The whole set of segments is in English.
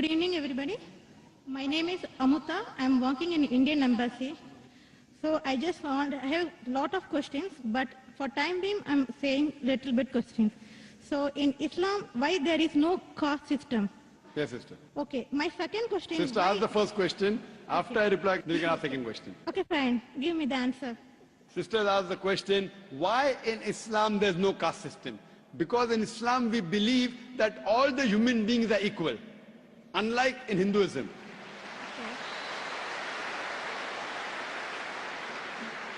evening, everybody. My name is Amuta. I'm working in Indian Embassy. So I have a lot of questions, but for time being, I'm saying little bit questions. So in Islam, why there is no caste system? Yes, sister. Okay, my second question Sister, ask the first question. After I reply, you can ask the second question. Okay, fine. Give me the answer. Sister asked the question, why in Islam there's no caste system? Because in Islam we believe that all the human beings are equal, unlike in Hinduism.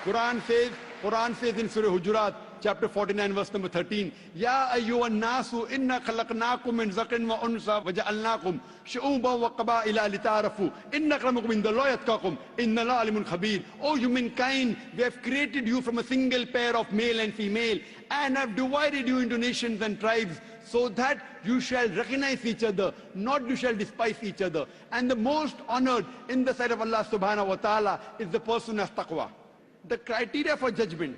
Quran says in Surah Hujurat, chapter 49, verse number 13, Ya ayyuhan nasu inna khalaqnakum min zakarin wa unsa wa ja'alnakum shu'uban wa qaba'ila lita'arafu inna akramakum indallahi atqakum inna Allaha alimun khabir. O humankind, we have created you from a single pair of male and female and have divided you into nations and tribes so that you shall recognize each other, not you shall despise each other. And the most honored in the sight of Allah subhanahu wa ta'ala is the person who has taqwa. The criteria for judgment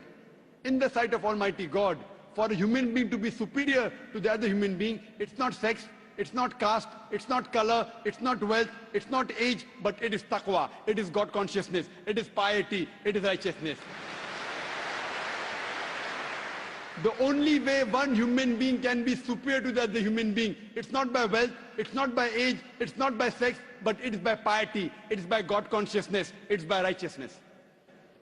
in the sight of Almighty God for a human being to be superior to the other human being, it's not sex, it's not caste, it's not color, it's not wealth, it's not age, but it is taqwa, it is God consciousness, it is piety, it is righteousness. The only way one human being can be superior to the other human being, it's not by wealth, it's not by age, it's not by sex, but it is by piety, it is by God consciousness, it's by righteousness.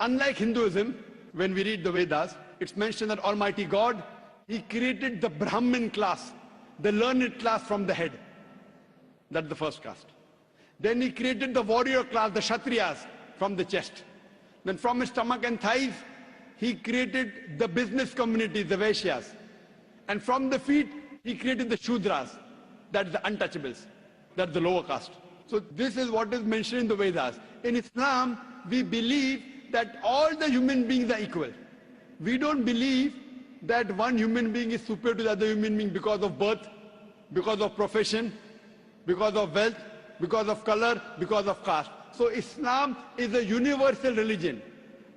Unlike Hinduism, when we read the Vedas, it's mentioned that Almighty God, He created the Brahmin class, the learned class from the head. That's the first caste. Then He created the warrior class, the Kshatriyas, from the chest. Then from his stomach and thighs, He created the business community, the Vaishyas. And from the feet, He created the Shudras, that's the untouchables, that's the lower caste. So this is what is mentioned in the Vedas. In Islam, we believe that all the human beings are equal. We don't believe that one human being is superior to the other human being because of birth, because of profession, because of wealth, because of color, because of caste. So Islam is a universal religion.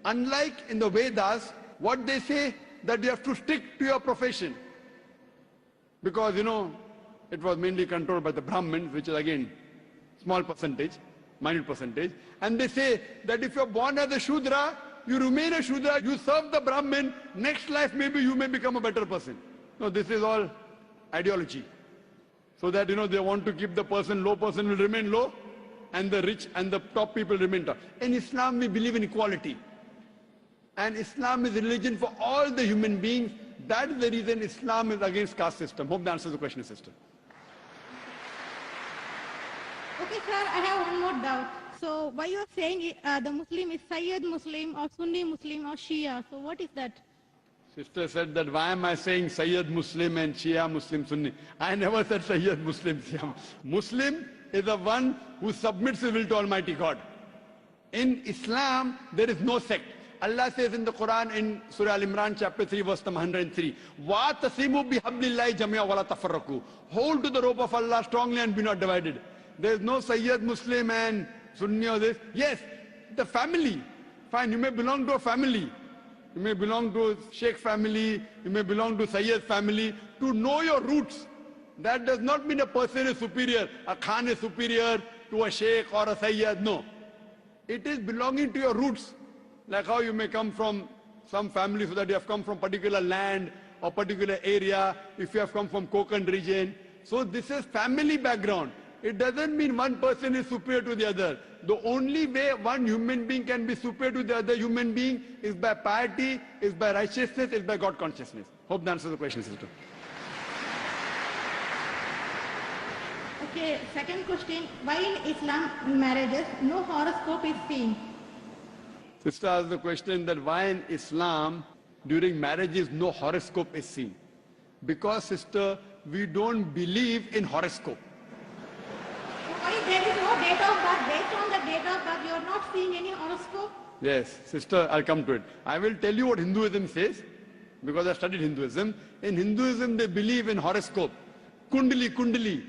Unlike in the Vedas, what they say that you have to stick to your profession. Because, it was mainly controlled by the Brahmins, which is again small percentage, minute percentage. And they say that if you're born as a Shudra, you remain a Shudra, you serve the Brahmin, next life maybe you may become a better person. No, this is all ideology. So that, they want to keep the low person will remain low, and the rich and the top people remain top. In Islam, we believe in equality. And Islam is a religion for all the human beings. That is the reason Islam is against caste system. Hope that answers the question, sister. Okay, sir, I have one more doubt. So why you are saying the Muslim is Sayyid Muslim or Sunni Muslim or Shia? So what is that? Sister said that why am I saying Sayyid Muslim and Shia Muslim Sunni? I never said Sayyid Muslim, Shia. Muslim is the one who submits his will to Almighty God. In Islam, there is no sect. Allah says in the Quran in Surah Al-Imran chapter 3 verse number 103, وَاتَصِمُوا بِحَبْلِ اللَّهِ جَمِيعًا وَلَا تَفَرَّقُوا. Hold to the rope of Allah strongly and be not divided. There is no Sayyid Muslim and Sunni or this. Yes, the family. Fine, you may belong to a family. You may belong to a Sheikh family. You may belong to Sayyid family. To know your roots, that does not mean a person is superior. A Khan is superior to a Sheikh or a Sayyid. No. It is belonging to your roots. Like how you may come from some family so that you have come from particular land or particular area. If you have come from Konkan region. So this is family background. It doesn't mean one person is superior to the other. The only way one human being can be superior to the other human being is by piety, is by righteousness, is by God consciousness. Hope that answers the question, sister. Okay, second question. Why in Islam marriages no horoscope is seen? Sister asked the question that why in Islam during marriages no horoscope is seen. Because, sister, we don't believe in horoscope. Why there is no date of birth? Based on the date of birth, you are not seeing any horoscope? Yes, sister, I'll come to it. I will tell you what Hinduism says, because I studied Hinduism. In Hinduism, they believe in horoscope. Kundali. You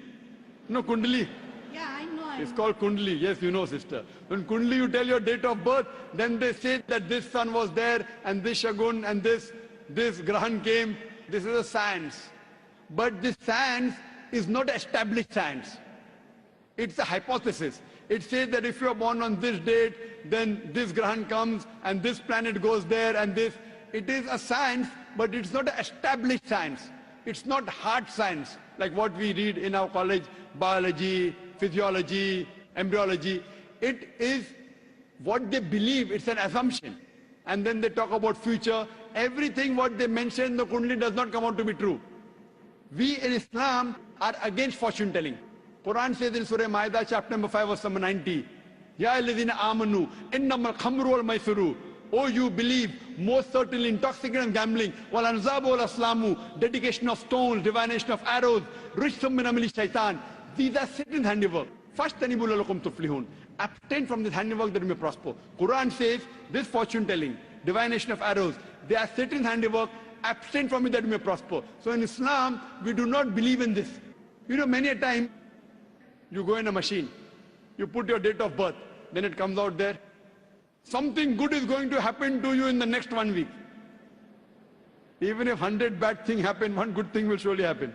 know Kundali? Yeah, I know. It's called Kundali. Yes, you know, sister. When Kundali, you tell your date of birth, then they say that this sun was there, and this Shagun, and this Grahan came. This is a science. But this science is not established science. It's a hypothesis. It says that if you are born on this date, then this Grahan comes and this planet goes there and this. It is a science, but it's not an established science. It's not hard science like what we read in our college, biology, physiology, embryology. It is what they believe. It's an assumption. And then they talk about future. Everything what they mention in the Kundali does not come out to be true. We in Islam are against fortune telling. Quran says in Surah Ma'idah, chapter number 5, verse number 90, Ya alladhina amanu, innamal khamru wal maisiru. Oh, you believe, most certainly intoxicant and gambling, wal anzabu wal aslamu, dedication of stones, divination of arrows, rijsum min amali shaitan. These are Satan's handiwork. Fashtanibu lalakum tuflihun. Abstain from this handiwork that you may prosper. Quran says this fortune telling, divination of arrows, they are Satan's handiwork. Abstain from it that you may prosper. So in Islam, we do not believe in this. You know, many a time, you go in a machine, you put your date of birth, then it comes out there. Something good is going to happen to you in the next 1 week. Even if 100 bad things happen, one good thing will surely happen.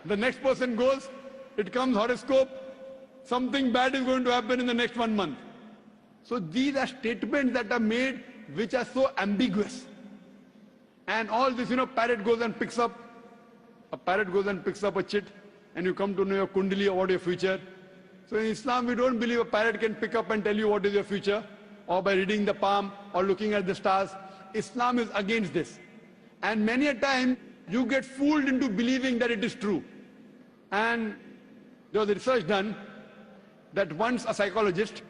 The next person goes, it comes horoscope, something bad is going to happen in the next 1 month. So these are statements that are made which are so ambiguous. And all this, you know, parrot goes and picks up a chit, and you come to know your kundali or what your future. So in Islam, we don't believe a parrot can pick up and tell you what is your future, or by reading the palm, or looking at the stars. Islam is against this. And many a time, you get fooled into believing that it is true. And there was a research done that once a psychologist,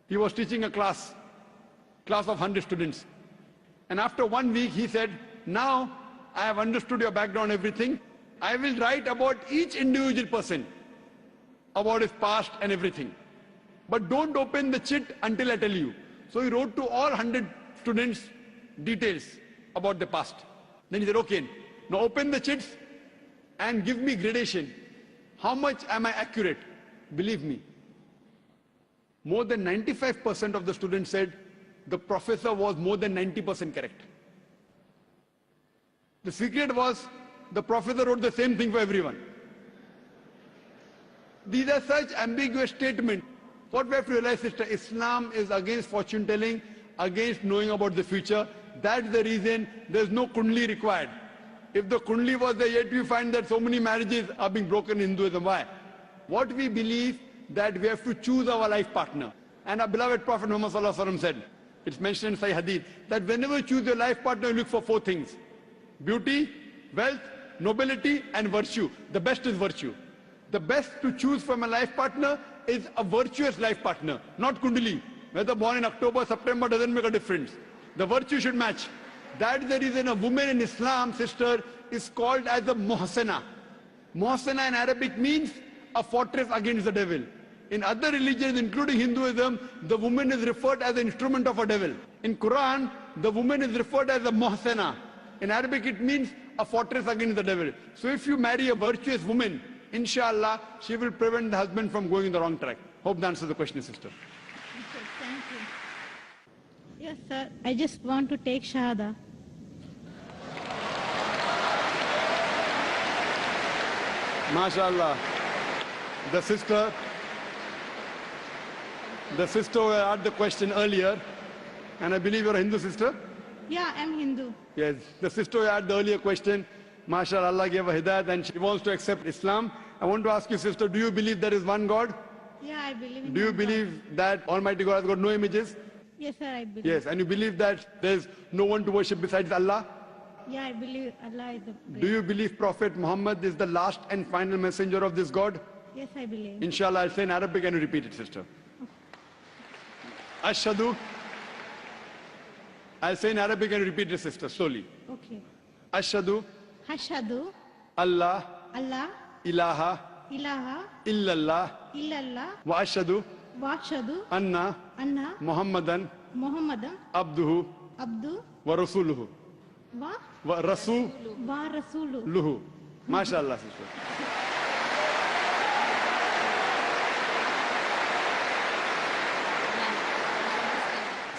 he was teaching a class of 100 students. And after 1 week, he said, now I have understood your background, everything. I will write about each individual person, about his past and everything. But don't open the chit until I tell you. So he wrote to all 100 students details about the past. Then he said, okay, now open the chits and give me gradation. How much am I accurate? Believe me, more than 95% of the students said the professor was more than 90% correct. The secret was the professor wrote the same thing for everyone. These are such ambiguous statements. What we have to realize is that Islam is against fortune telling, against knowing about the future. That's the reason there's no kundli required. If the kundli was there, yet we find that so many marriages are being broken in Hinduism. Why? What we believe that we have to choose our life partner. And our beloved Prophet Muhammad Sallallahu Alaihi Wasallam said, it's mentioned in Sahih Hadith, that whenever you choose your life partner, you look for 4 things. Beauty, wealth, nobility, and virtue. The best is virtue. The best to choose from a life partner is a virtuous life partner, not kundali. Whether born in October, September doesn't make a difference. The virtue should match. That's the reason a woman in Islam, sister, is called as a muhsana. Muhsana in Arabic means a fortress against the devil. In other religions, including Hinduism, the woman is referred as an instrument of a devil. In Quran, the woman is referred as a muhsana. In Arabic, it means a fortress against the devil. So if you marry a virtuous woman, inshallah, she will prevent the husband from going in the wrong track. Hope that answers the question, sister. Okay, thank you. Yes, sir. I just want to take Shahada. MashaAllah. The sister who asked the question earlier, and I believe you're a Hindu sister? Yeah, I'm Hindu. Yes, the sister who asked the earlier question, MashaAllah, Allah gave her hidayat and she wants to accept Islam. I want to ask you, sister, do you believe there is one God? Yeah, I believe in Do you one God. believe that Almighty God has got no images? Yes, sir, I believe. Yes, and you believe that there's no one to worship besides Allah? Yeah, I believe Allah is the great. Do you believe Prophet Muhammad is the last and final messenger of this God? Yes, I believe. Inshallah, I'll say in Arabic and you repeat it, sister. Ashhadu. I'll say in Arabic and you repeat it, sister, slowly. Okay. Ashhadu. Hashadu Allah. Allah Ilaha. ilaha Illallah. illallah Wa ashhadu. washadu Anna. anna Muhammadan. Muhammadan Abduhu. abdu Wa rasuluhu. wa Wa rasuluhu. rasulu. MashaAllah, sister.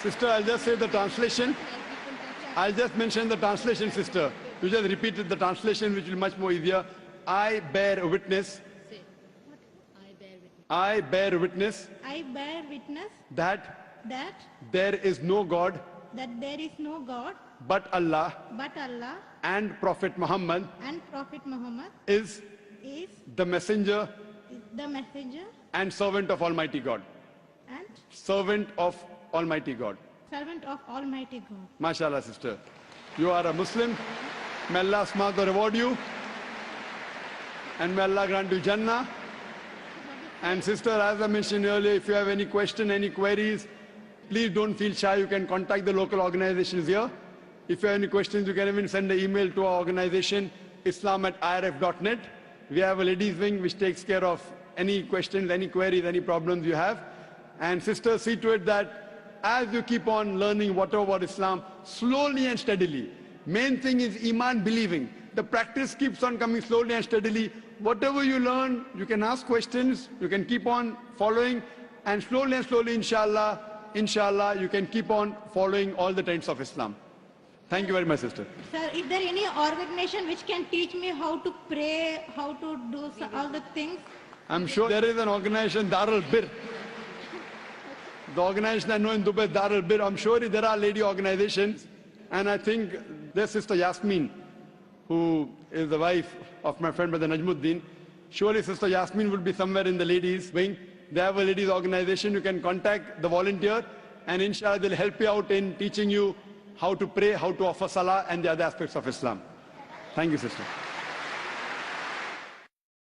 Sister, I'll just say the translation. I'll just mention the translation, sister. You just repeated the translation, which will be much more easier. I bear witness I bear witness I bear witness that that there is no God there is no God but Allah but Allah and Prophet Muhammad and Prophet Muhammad is is the messenger the messenger and servant of Almighty God. and Servant of Almighty God. servant of Almighty God. MashaAllah, sister. You are a Muslim. May Allah subhanahu reward you. And may Allah grant you Jannah. And sister, as I mentioned earlier, if you have any question, any queries, please don't feel shy. You can contact the local organizations here. If you have any questions, you can even send an email to our organization, islam@irf.net. We have a ladies wing which takes care of any questions, any queries, any problems you have. And sister, see to it that as you keep on learning whatever about Islam, slowly and steadily. Main thing is Iman, believing. The practice keeps on coming slowly and steadily. Whatever you learn, you can ask questions, you can keep on following, and slowly, inshallah, you can keep on following all the tenets of Islam. Thank you very much, sister. Sir, is there any organization which can teach me how to pray, how to do all the things? I'm sure there is an organization, Darul Bir. The organization I know in Dubai, Darul Bir. I'm sure there are lady organizations. And I think there's Sister Yasmin, who is the wife of my friend Brother Najmuddin. Surely Sister Yasmin would be somewhere in the ladies wing. They have a ladies organization. You can contact the volunteer, and inshallah they'll help you out in teaching you how to pray, how to offer salah, and the other aspects of Islam. Thank you, sister.